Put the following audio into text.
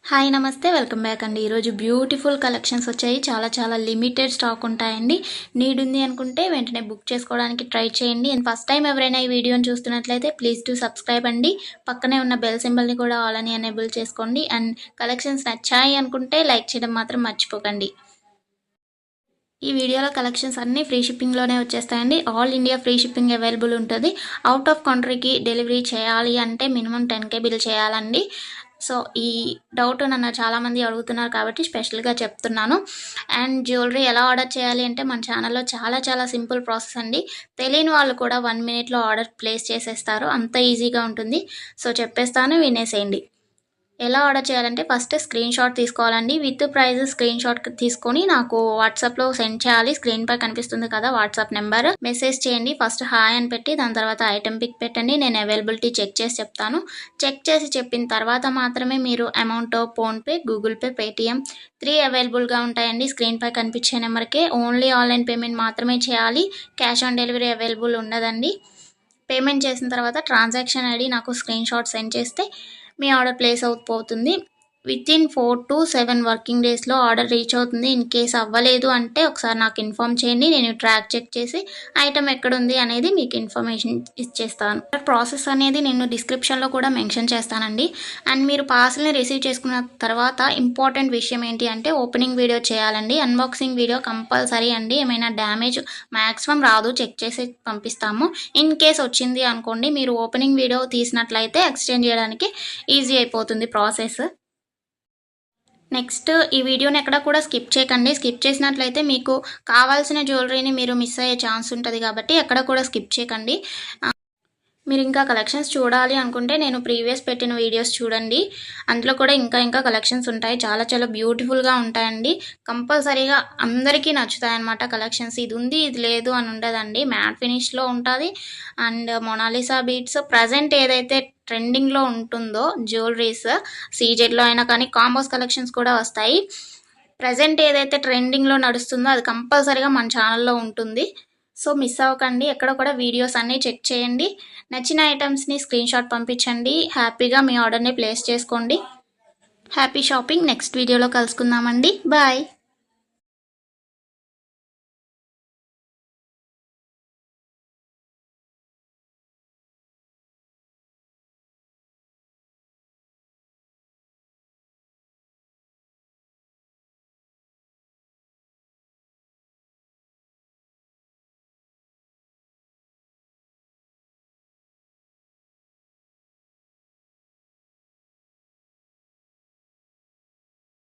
Hi నమస్తే welcome back అండి. ఈరోజు బ్యూటిఫుల్ కలెక్షన్స్ వచ్చాయి. చాలా లిమిటెడ్ స్టాక్ ఉంటాయండి. నీడ్ ఉంది అనుకుంటే వెంటనే బుక్ చేసుకోవడానికి ట్రై చేయండి. అండ్ ఫస్ట్ టైం ఎవరైనా ఈ వీడియోని చూస్తున్నట్లయితే ప్లీజ్ టు సబ్స్క్రైబ్ అండి. పక్కనే ఉన్న బెల్ సింబల్ని కూడా ఆల్ అని ఎనేబుల్ చేసుకోండి. అండ్ కలెక్షన్స్ నచ్చాయి అనుకుంటే లైక్ చేయడం మాత్రం మర్చిపోకండి. ఈ వీడియోలో కలెక్షన్స్ అన్నీ ఫ్రీ షిప్పింగ్లోనే వచ్చేస్తాయండి. All India free shipping available ఉంటుంది. అవుట్ ఆఫ్ కంట్రీకి డెలివరీ చేయాలి అంటే మినిమం 10K బిల్ చేయాలండి. సో ఈ డౌట్ నన్ను చాలామంది అడుగుతున్నారు కాబట్టి స్పెషల్గా చెప్తున్నాను. అండ్ జ్యువెలరీ ఎలా ఆర్డర్ చేయాలి అంటే మన ఛానల్లో చాలా సింపుల్ ప్రాసెస్ అండి. తెలియని వాళ్ళు కూడా 1 మినిట్లో ఆర్డర్ ప్లేస్ చేసేస్తారు. అంత ఈజీగా ఉంటుంది. సో చెప్పేస్తాను, వినేసేయండి. ఎలా ఆర్డర్ చేయాలంటే ఫస్ట్ స్క్రీన్ షాట్ తీసుకోవాలండి. విత్ ప్రైస్ స్క్రీన్ షాట్ తీసుకొని నాకు వాట్సాప్లో సెండ్ చేయాలి. స్క్రీన్ పై కనిపిస్తుంది కదా వాట్సాప్ నెంబర్, మెసేజ్ చేయండి. ఫస్ట్ హాయ్ అని పెట్టి దాని తర్వాత ఐటెం పిక్ పెట్టండి. నేను అవైలబిలిటీ చెక్ చేసి చెప్తాను. చెక్ చేసి చెప్పిన తర్వాత మాత్రమే మీరు amount PhonePe, Google pay, Paytm 3 అవైలబుల్గా ఉంటాయండి. స్క్రీన్ పై కనిపించే నెంబర్కే ఓన్లీ ఆన్లైన్ పేమెంట్ మాత్రమే చేయాలి. క్యాష్ ఆన్ డెలివరీ అవైలబుల్ ఉండదండి. పేమెంట్ చేసిన తర్వాత ట్రాన్సాక్షన్ ఐడి నాకు స్క్రీన్ షాట్ సెండ్ చేస్తే మీ ఆర్డర్ ప్లేస్ అవుతుంది. వితిన్ 4 to 7 వర్కింగ్ డేస్లో ఆర్డర్ రీచ్ అవుతుంది. ఇన్ కేస్ అవ్వలేదు అంటే ఒకసారి నాకు ఇన్ఫామ్ చేయండి. నేను ట్రాక్ చెక్ చేసి ఐటమ్ ఎక్కడుంది అనేది మీకు ఇన్ఫర్మేషన్ ఇచ్చేస్తాను. ప్రాసెస్ అనేది నేను డిస్క్రిప్షన్లో కూడా మెన్షన్ చేస్తానండి. అండ్ మీరు పార్సల్ని రిసీవ్ చేసుకున్న తర్వాత ఇంపార్టెంట్ విషయం ఏంటి అంటే ఓపెనింగ్ వీడియో చేయాలండి. అన్బాక్సింగ్ వీడియో కంపల్సరీ అండి. ఏమైనా డ్యామేజ్ మ్యాక్సిమం రాదు, చెక్ చేసి పంపిస్తాము. ఇన్ కేస్ వచ్చింది అనుకోండి, మీరు ఓపెనింగ్ వీడియో తీసినట్లయితే ఎక్స్చేంజ్ చేయడానికి ఈజీ అయిపోతుంది ప్రాసెస్. నెక్స్ట్ ఈ వీడియోని ఎక్కడ కూడా స్కిప్ చేయకండి. స్కిప్ చేసినట్లయితే మీకు కావాల్సిన జ్యువెలరీని మీరు మిస్ అయ్యే ఛాన్స్ ఉంటుంది కాబట్టి ఎక్కడ కూడా స్కిప్ చేయకండి. మీరు ఇంకా కలెక్షన్స్ చూడాలి అనుకుంటే నేను ప్రీవియస్ పెట్టిన వీడియోస్ చూడండి. అందులో కూడా ఇంకా కలెక్షన్స్ ఉంటాయి. చాలా బ్యూటిఫుల్గా ఉంటాయండి. కంపల్సరీగా అందరికీ నచ్చుతాయి అన్నమాట కలెక్షన్స్. ఇది ఉంది ఇది లేదు అని ఉండదండి. మ్యాట్ ఫినిష్లో ఉంటుంది. అండ్ మొనాలిసా బీట్స్ ప్రజెంట్ ఏదైతే ట్రెండింగ్లో ఉంటుందో జ్యువెలరీస్ సీజెడ్లో అయినా కానీ కాంబోస్ కలెక్షన్స్ కూడా వస్తాయి. ప్రజెంట్ ఏదైతే ట్రెండింగ్లో నడుస్తుందో అది కంపల్సరీగా మన ఛానల్లో ఉంటుంది. సో మిస్ అవ్వకండి. ఎక్కడ కూడా వీడియోస్ అన్నీ చెక్ చేయండి. నచ్చిన ఐటమ్స్ని స్క్రీన్ షాట్ పంపించండి. హ్యాపీగా మీ ఆర్డర్ని ప్లేస్ చేసుకోండి. Happy shopping. నెక్స్ట్ వీడియోలో కలుసుకుందామండి. బాయ్.